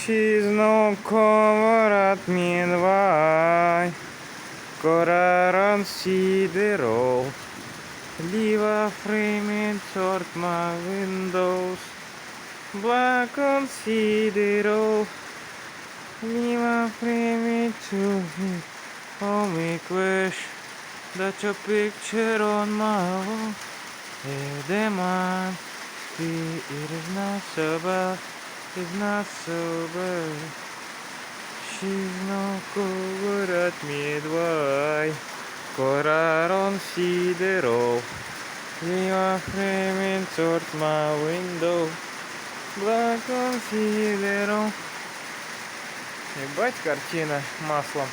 She's no covered meanwhile. Coraron sidero. Leave a frame inside my windows. Black on sidero. Leave a frame to me. Oh, make wish that your picture on my wall. Hey, the man, it is not so bad. It's not so bad. She's no covered at midway. Coraron sidero. Leave a frame inside my window. Black on sidero. Ебать, картина маслом.